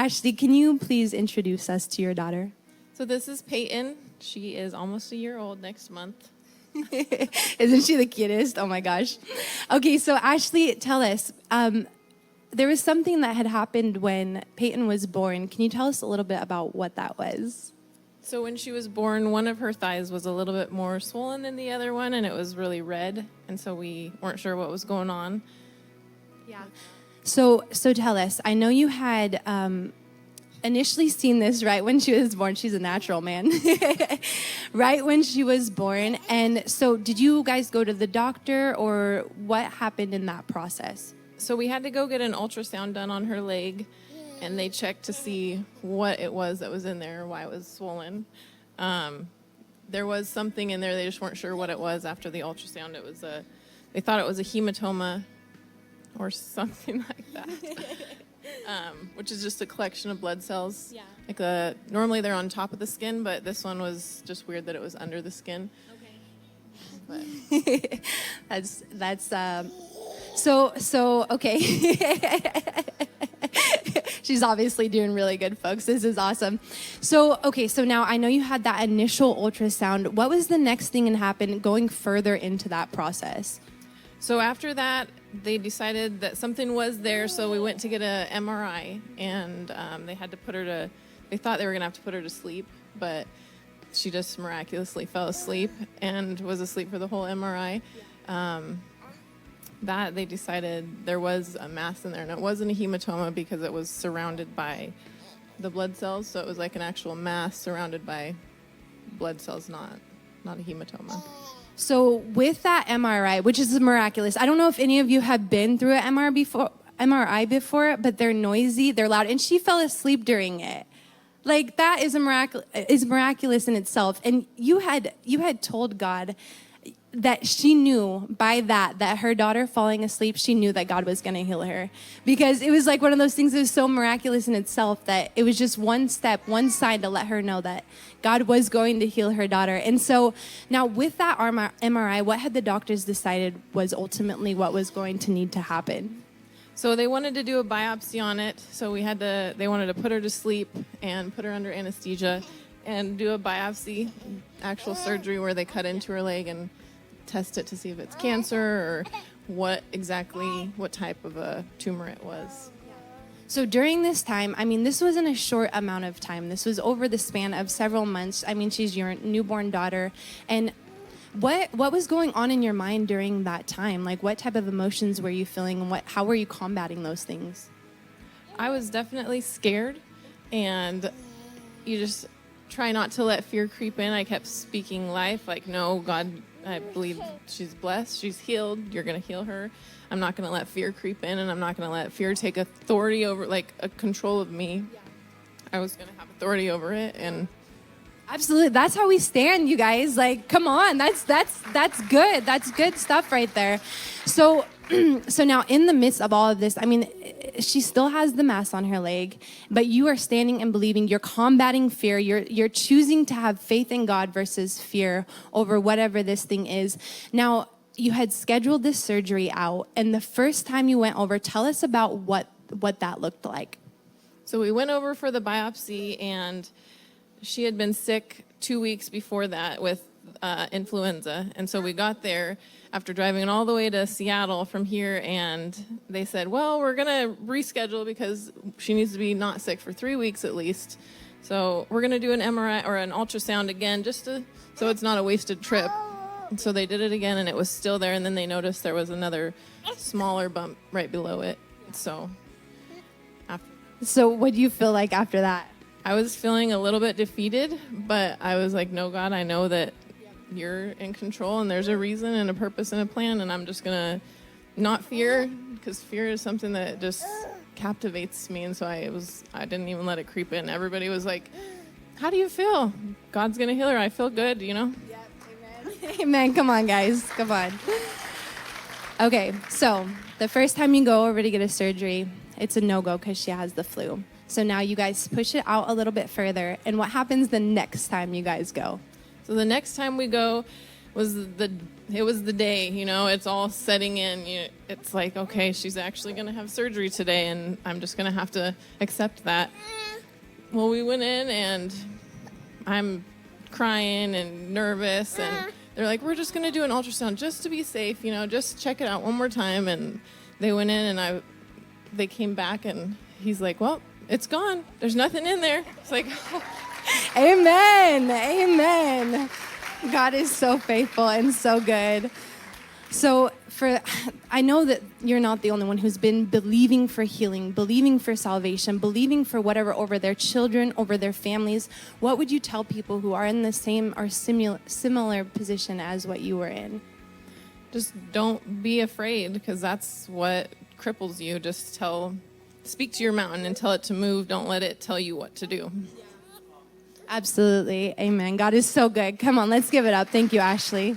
Ashley, can you please introduce us to your daughter? So this is Peyton. She is almost a year old next month. Isn't she the cutest? Oh my gosh. Okay, so Ashley, tell us, there was something that had happened when Peyton was born. Can you tell us a little bit about what that was? So when she was born, one of her thighs was a little bit more swollen than the other one, and it was really red, and so we weren't sure what was going on. Yeah. So tell us, I know you had initially seen this right when she was born. She's a natural, man. Right when she was born. And so did you guys go to the doctor, or what happened in that process? So we had to go get an ultrasound done on her leg, and they checked to see what it was that was in there, why it was swollen. There was something in there. They just weren't sure what it was after the ultrasound. They thought it was a hematoma or something like that, which is just a collection of blood cells. Yeah. Like normally they're on top of the skin, but this one was just weird that it was under the skin. Okay. That's so okay. She's obviously doing really good, folks. This is awesome. So now I know you had that initial ultrasound. What was the next thing that happened going further into that process? So after that, they decided that something was there, so we went to get a MRI, and they thought they were going to have to put her to sleep, but she just miraculously fell asleep and was asleep for the whole MRI. That they decided there was a mass in there, and it wasn't a hematoma because it was surrounded by the blood cells, so it was like an actual mass surrounded by blood cells, not a hematoma. So with that MRI, which is miraculous, I don't know if any of you have been through an MRI before, but they're noisy, they're loud, and she fell asleep during it. Like, that is miraculous in itself. And you had told God that she knew by that her daughter falling asleep, she knew that God was going to heal her. Because it was like one of those things that was so miraculous in itself that it was just one step, one sign to let her know that God was going to heal her daughter. And so now with that MRI, what had the doctors decided was ultimately what was going to need to happen? So they wanted to do a biopsy on it. So they wanted to put her to sleep and put her under anesthesia and do a biopsy, actual surgery where they cut into her leg and test it to see if it's cancer or what type of a tumor it was. So during this time, I mean, this wasn't a short amount of time. This was over the span of several months. I mean, she's your newborn daughter. And what was going on in your mind during that time? Like, what type of emotions were you feeling, and how were you combating those things? I was definitely scared, and you just try not to let fear creep in. I kept speaking life, like, no, God, I believe she's blessed, she's healed, you're going to heal her. I'm not going to let fear creep in, and I'm not going to let fear take authority over, like, a control of me. Yeah. I was going to have authority over it, and absolutely, that's how we stand, you guys. Like, come on, that's good. That's good stuff right there. So now in the midst of all of this, I mean, she still has the mass on her leg, but you are standing and believing. You're combating fear. You're choosing to have faith in God versus fear over whatever this thing is. Now, you had scheduled this surgery out, and the first time you went over, tell us about what that looked like. So we went over for the biopsy, and she had been sick 2 weeks before that with influenza. And so we got there after driving all the way to Seattle from here, and they said, well, we're going to reschedule because she needs to be not sick for 3 weeks at least. So we're going to do an MRI or an ultrasound again so it's not a wasted trip. And so they did it again, and it was still there, and then they noticed there was another smaller bump right below it. So what do you feel like after that? I was feeling a little bit defeated, but I was like, no, God, I know that you're in control, and there's a reason and a purpose and a plan, and I'm just going to not fear, because fear is something that just captivates me, and so I didn't even let it creep in. Everybody was like, how do you feel? God's going to heal her. I feel good, you know? Yeah, amen. Amen. Come on, guys. Come on. Okay, so the first time you go over to get a surgery, it's a no-go because she has the flu. So now you guys push it out a little bit further. And what happens the next time you guys go? So the next time we go, was the day, it's all setting in. It's like, okay, she's actually going to have surgery today, and I'm just going to have to accept that. Well, we went in, and I'm crying and nervous, and they're like, we're just going to do an ultrasound just to be safe, just check it out one more time. And they went in, and they came back, and he's like, well, it's gone. There's nothing in there. It's like, Amen. Amen. God is so faithful and so good. So I know that you're not the only one who's been believing for healing, believing for salvation, believing for whatever over their children, over their families. What would you tell people who are in the same or similar position as what you were in? just don't be afraid, because that's what cripples you. Just speak to your mountain and tell it to move. Don't let it tell you what to do. Absolutely. Amen. God is so good. Come on, let's give it up. Thank you, Ashley.